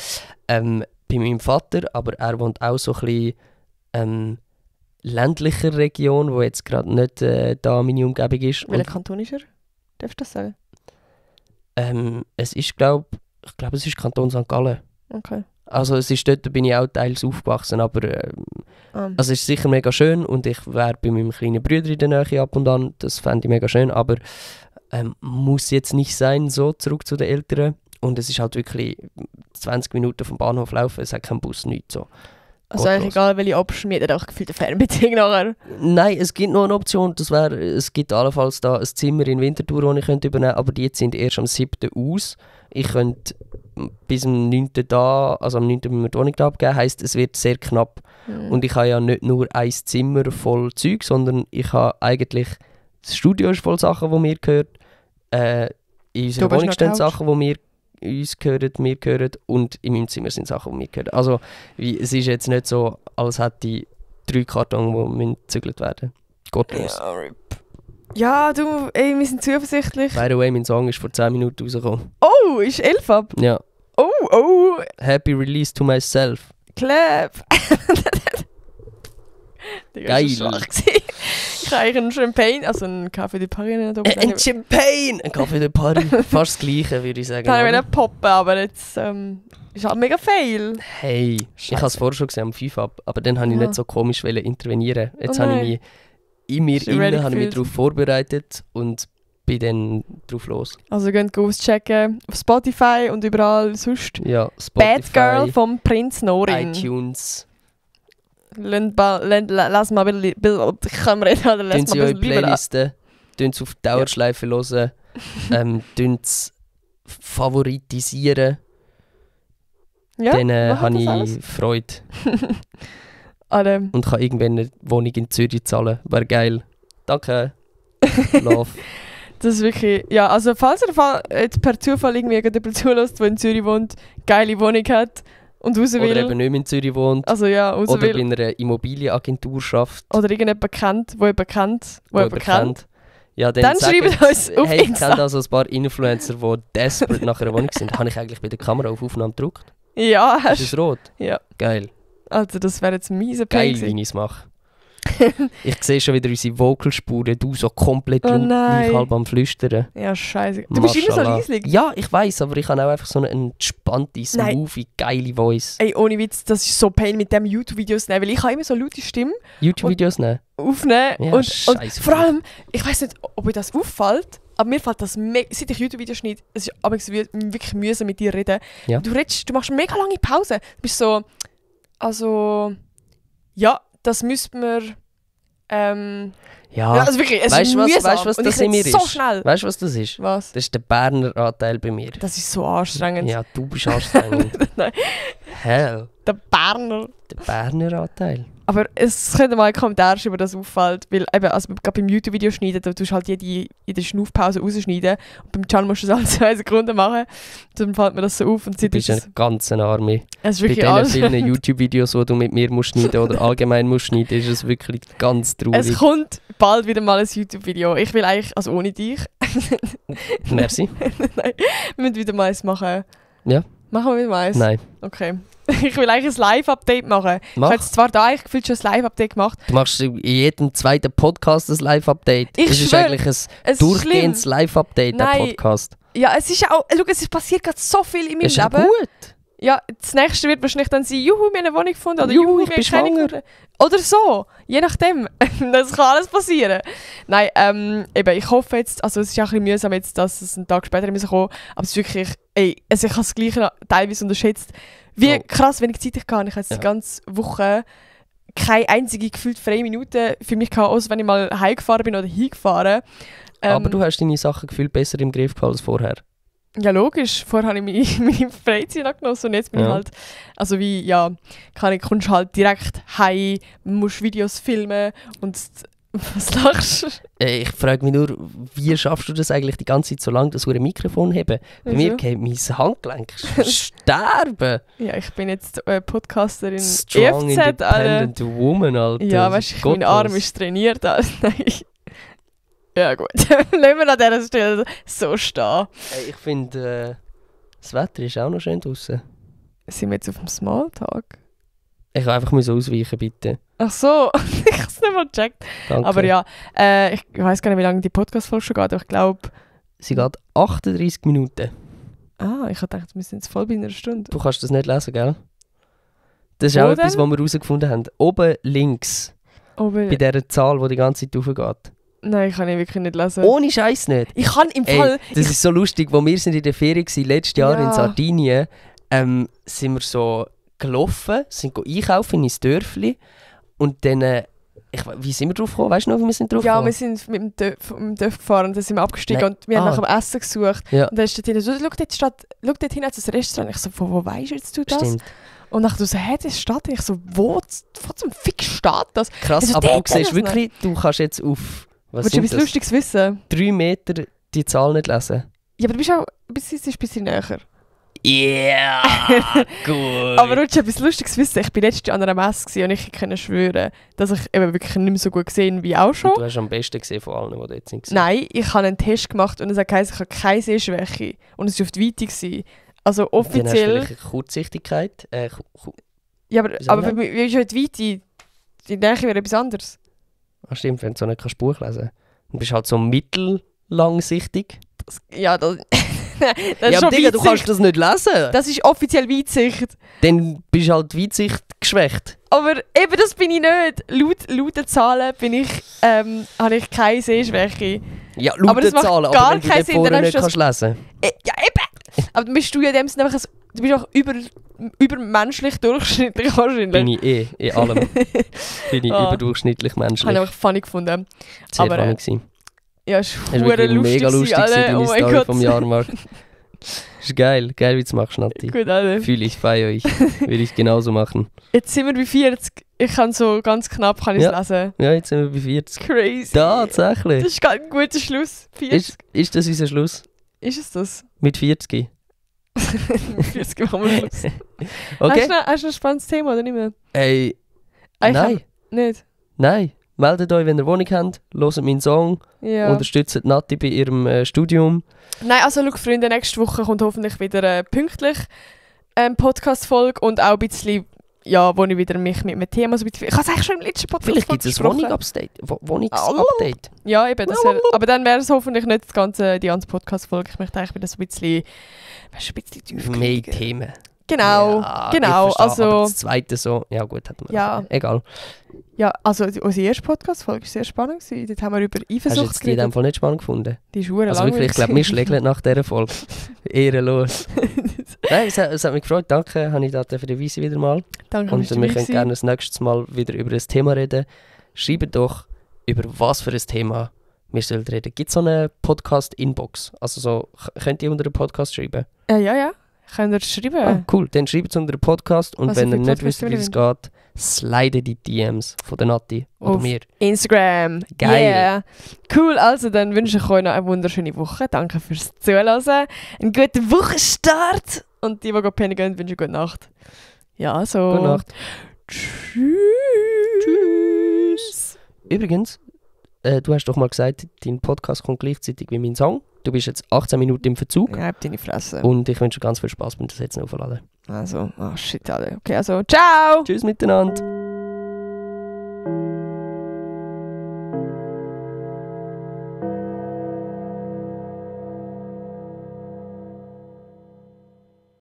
Bei meinem Vater, aber er wohnt auch so ein bisschen ländlicher Region, wo jetzt gerade nicht da meine Umgebung ist. Welcher Kanton ist er? Darfst du das sagen? Es ist, ich glaube, es ist Kanton St. Gallen. Okay. Also es ist dort, bin ich auch teils aufgewachsen, aber also es ist sicher mega schön und ich wäre bei meinem kleinen Bruder in der Nähe ab und an, das fände ich mega schön, aber muss jetzt nicht sein, so zurück zu den Eltern. Und es ist halt wirklich 20 Minuten vom Bahnhof laufen, es hat keinen Bus, nichts so. Also eigentlich egal, welche abschmiert, auch gefühlt eine Fernbeziehung nachher. Nein, es gibt noch eine Option, es gibt allenfalls da ein Zimmer in Winterthur, das ich übernehmen könnte, aber die sind erst am 7. aus. Ich könnte bis am 9. da, also am 9. müssen wir die Wohnung abgeben, heisst, es wird sehr knapp. Und ich habe ja nicht nur ein Zimmer voll Zeug, sondern ich habe eigentlich, das Studio ist voll Sachen, die mir gehören, in unserer Wohnung stehen Sachen, die uns gehören und in meinem Zimmer sind Sachen, die mir gehören. Also es ist jetzt nicht so, als hätte ich 3 Kartons, die gezügelt werden müssen. Gottlos. Ja, RIP. Ja, du, ey, wir sind zuversichtlich. By the way, mein Song ist vor 10 Minuten rausgekommen. Oh, ist 11 ab? Ja. Oh. Happy Release to Myself. Clap. Geil. Ich habe eigentlich einen Champagne, also einen Café de Paris. Ein Champagne! Ein Café de Paris. Fast das Gleiche, würde ich sagen. Kann ich poppen, aber jetzt ist halt mega fail. Hey, ich habe es vorher schon gesehen am FIFA, aber dann habe ich nicht so komisch intervenieren. Jetzt habe ich mich in mir darauf vorbereitet und bin dann drauf los. Also geht auschecken auf Spotify und überall sonst. Ja, Spotify. Bad Girl vom Prinz Norin. iTunes. Lass mal ein bisschen, ich kann mir reden, oder lass mal ein bisschen Playlisten, tun sie auf Dauerschleife hören. favoritisieren, Ja, dann machen habe das ich alles. Freude. Alle. Und kann irgendwann eine Wohnung in Zürich zahlen. Wäre geil. Danke. Love. Das ist wirklich, ja, also falls ihr jetzt per Zufall irgendwie jemand zulässt, der in Zürich wohnt, geile Wohnung hat und raus will. Oder eben nicht mehr in Zürich wohnt. Also ja, raus Oder will. bei einer Immobilienagentur schafft. Oder irgendjemand kennt, wo jemand kennt, wo jemand kennt. Ja, Dann sagt schreibt uns auf hey, ich Insta. kenne also ein paar Influencer, die desperate nach einer Wohnung sind. Habe ich eigentlich bei der Kamera auf Aufnahme gedrückt? Ja, Ist hast es rot? Ja. Geil. Also das wäre jetzt ein mieser Geil, Play wie gewesen. ich es mache. Ich sehe schon wieder unsere Vocalspuren. Du so komplett Oh laut, nein. ich halb am Flüstern. Ja, scheiße. Du bist immer so Maschallah. leislich. Ja, ich weiß, aber ich habe auch einfach so eine entspannte, Nein. smoothie, geile Voice. Ey, ohne Witz, das ist so pain mit dem YouTube-Videos nehmen, weil ich habe immer so laute Stimme YouTube-Videos nehmen? aufnehmen Ja, und scheisse vor auf. allem, ich weiß nicht, ob mir das auffällt, aber mir fällt das seit ich YouTube-Videos schneide, es ist aber wirklich mühsam mit dir reden. Ja. Du machst mega lange Pause. Du bist so, also, ja, das müsste man, ja, also wirklich, es Weißt ist du, was- mühsam weißt du, was und das ich in rede mir so ist? schnell. Weißt du, was das ist? Was? Das ist der Berner Anteil bei mir. Das ist so anstrengend. Ja, du bist anstrengend. Nein, Hell, der Berner. der Berner Anteil. Aber es könnte mal ein Kommentar schreiben, das auffällt. Weil eben, also gerade beim YouTube-Video schneiden, da tust du halt jede Schnaufpause rausschneiden. Und beim Channel musst du das alle 2 Sekunden machen. Dann fällt mir das so auf. Und Du seit bist ist eine ganz Arme. es ist Bei wirklich diesen alles. vielen YouTube-Videos, die du mit mir musst schneiden oder allgemein musst schneiden, ist es wirklich ganz traurig. Es kommt bald wieder mal ein YouTube-Video. Ich will eigentlich, also ohne dich. Merci. Nein, wir müssen wieder mal eins machen. Ja. Machen wir wieder mal eins? Nein. Okay. Ich will eigentlich ein Live-Update machen. Ich Mach. habe jetzt zwar da eigentlich gefühlt schon ein Live-Update gemacht. Du machst in jedem zweiten Podcast ein Live-Update. Ich Es ist schwör, eigentlich ein Es ist durchgehendes schlimm. Live-Update, der Nein. Podcast. Ja, es ist ja auch, schau, es passiert gerade so viel in meinem Ist ja Leben. gut. Ja, das nächste wird wahrscheinlich dann sein, juhu, wir haben eine Wohnung gefunden. Oder Juhu, juhu, ich wir bin haben keine schwanger. gefunden. Oder so, je nachdem. Das kann alles passieren. Nein, eben, ich hoffe jetzt, also es ist ja ein bisschen mühsam jetzt, dass es einen Tag später müssen kommen, aber es ist wirklich, also ich habe das Gleiche teilweise unterschätzt, wie Oh. krass wenig Zeit ich hatte. Ich habe jetzt Ja. die ganze Woche keine einzige gefühlt freie Minute für mich gehabt, außer wenn ich mal heimgefahren bin oder hingefahren. Aber du hast deine Sachen gefühlt besser im Griff gehabt als vorher. Ja, logisch. Vorher habe ich meine Freizeit angenossen und jetzt bin ich Ja. halt, also wie, ja, kommst halt direkt heim, musst Videos filmen und was lachst du? Ich frage mich nur, wie schaffst du das eigentlich die ganze Zeit so lange, das Mikrofon heben? Bei mir Wieso? geht mein Handgelenk sterben. Ja, ich bin jetzt Podcasterin Strong, EFZ, Alter. independent woman, Alter. Ja, Das weißt ist du, mein Arm gottlos. ist trainiert. Also, nein. Ja gut, lassen wir an dieser Stelle so stehen. Hey, ich finde, das Wetter ist auch noch schön draußen. Sind wir jetzt auf dem Smalltalk? Ich kann einfach mal so ausweichen, bitte. Ach so, ich habe es nicht mal gecheckt. Danke. Aber ja, ich weiß gar nicht, wie lange die Podcast-Folge schon geht, aber ich glaube... Sie geht 38 Minuten. Ich habe gedacht, wir sind jetzt voll bei einer Stunde. Du kannst das nicht lesen, gell? Das ist Wo auch etwas, denn? was wir herausgefunden haben. Oben links, Aber, bei dieser Zahl, die die ganze Zeit raufgeht. nein, kann ich wirklich nicht lesen. Ohne Scheiß nicht. Ich kann im Ey, Fall... das ist so lustig, wo wir sind in der Ferien waren, letztes Jahr Ja. in Sardinien, sind wir so gelaufen, sind einkaufen ins Dörfli und dann, wie sind wir drauf gekommen? Weißt du noch, wie wir sind drauf Ja, gekommen? wir sind mit dem Dörf gefahren und dann sind wir abgestiegen Nein. und wir haben Ah. nach dem Essen gesucht. Ja. Und dann ist dort hinten so, schau dort hin, als ein Restaurant. Ich so, wo weisst jetzt du das? Stimmt. Und dann so, hä, das steht. Ich so, wo zum Fick steht das? Krass, Also aber du dort siehst das wirklich, du kannst jetzt auf, was Willst du sind etwas das? Lustiges wissen? 3 Meter die Zahl nicht lesen. Ja, aber du bist auch ein bisschen näher. Yeah, gut. Aber willst du etwas Lustiges wissen? Ich war letztes Jahr an einer Messe gewesen und ich konnte schwören, dass ich eben wirklich nicht mehr so gut gesehen wie auch schon. Und du hast am besten gesehen von allen, die dort sind. Nein, ich habe einen Test gemacht und es hat geheißen, ich habe keine Sehschwäche. Und es war auf die Weite gewesen. Also Dann hast du offiziell... vielleicht eine Kurzsichtigkeit. Ja, aber, Wie soll aber man? wie ist halt die Weite? Die Nähe wäre etwas anderes. Stimmt, wenn du so nicht kannst Buch lesen kannst. Du bist halt so mittellangsichtig. Ja, das ist Ja, schon aber Digga, du Weitsicht. kannst das nicht lesen. Das ist offiziell Weitsicht. Dann bist du halt Weitsicht geschwächt. Aber eben, das bin ich nicht. Laut den Zahlen habe ich keine Sehschwäche. Ja, Aber laut das den macht Zahlen, gar aber wenn du keinen dort Sinn, vorne dann nicht hast du kannst lesen. Ja, eben! Aber dann bist du ja in dem Sinne einfach du bist auch übermenschlich durchschnittlich wahrscheinlich. Bin ich in allem. Bin ich Ah. überdurchschnittlich Habe ich menschlich. einfach funny gefunden. Sehr aber, funny gewesen. Ja, es Das war war wirklich lustig, mega lustig, alle. deine Oh mein Story Gott. vom Jahrmarkt. Ist geil, geil, wie du es machst, Nati. Gut, alle. Fühle ich, feiere ich. Würde ich genauso machen. Jetzt sind wir bei 40. Ich kann so ganz knapp Ja. lesen. Ja, jetzt sind wir bei 40. Crazy. Tatsächlich. Das ist gerade ein guter Schluss. 40. Ist das unser Schluss? Ist es das? Mit 40? 40 machen wir Schluss. Okay. Hast du ein spannendes Thema oder nicht mehr? Ey, Ich nein, hab- Nicht? nein. Meldet euch, wenn ihr Wohnung habt, hört meinen Song, Ja. unterstützt Nati bei ihrem Studium. Nein, also schau, Freunde, nächste Woche kommt hoffentlich wieder pünktlich Podcast-Folge und auch ein bisschen, ja, wo ich wieder mich mit einem Thema so ein bisschen... Ich habe es eigentlich schon im letzten Podcast Vielleicht gibt es ein besprochen. Wohnungsupdate. Ja, eben, aber dann wäre es hoffentlich nicht die ganze Podcast-Folge. Ich möchte eigentlich wieder so ein bisschen, weißt, ein bisschen tief Mehr kriegen. Themen. Genau, Ja, genau. ich verstehe, Also, aber das zweite so, ja gut, hat man. Ja. Egal. ja, also unsere erste Podcast-Folge war sehr spannend gewesen. Dort haben wir über Hast du Eifersucht jetzt die in dem Fall nicht spannend gefunden? Die ist verdammt Also wirklich, ich glaube, wir schlägeln nach dieser Folge. Ehrenlos. Nein, es hat mich gefreut. Danke, habe ich da für den Weise wieder mal. Danke, Und bist du wir dabei können gewesen. gerne das nächste Mal wieder über ein Thema reden. Schreibt doch, über was für ein Thema wir sollen reden. Gibt es so eine Podcast-Inbox? Also so, könnt ihr unter den Podcast schreiben? Ja. Könnt ihr schreiben? Ah, cool, dann schreibt es unter den Podcast. Und Also wenn für ihr nicht Podcast wisst, wie es wollen geht, slide die DMs von der Nati oder Auf mir. Instagram. Geil. Yeah. Cool, also dann wünsche ich euch noch eine wunderschöne Woche. Danke fürs Zuhören. Einen guten Wochenstart. Und die gerade pennen gehen, wünsche ich gute Nacht. Ja, so. Gute Nacht. Tschüss. Übrigens, du hast doch mal gesagt, dein Podcast kommt gleichzeitig wie mein Song. Du bist jetzt 18 Minuten im Verzug. Ja, hab deine Fresse. Und ich wünsche dir ganz viel Spaß beim das jetzt aufladen. Also, shit, alle. Okay, also, ciao. Tschüss miteinander.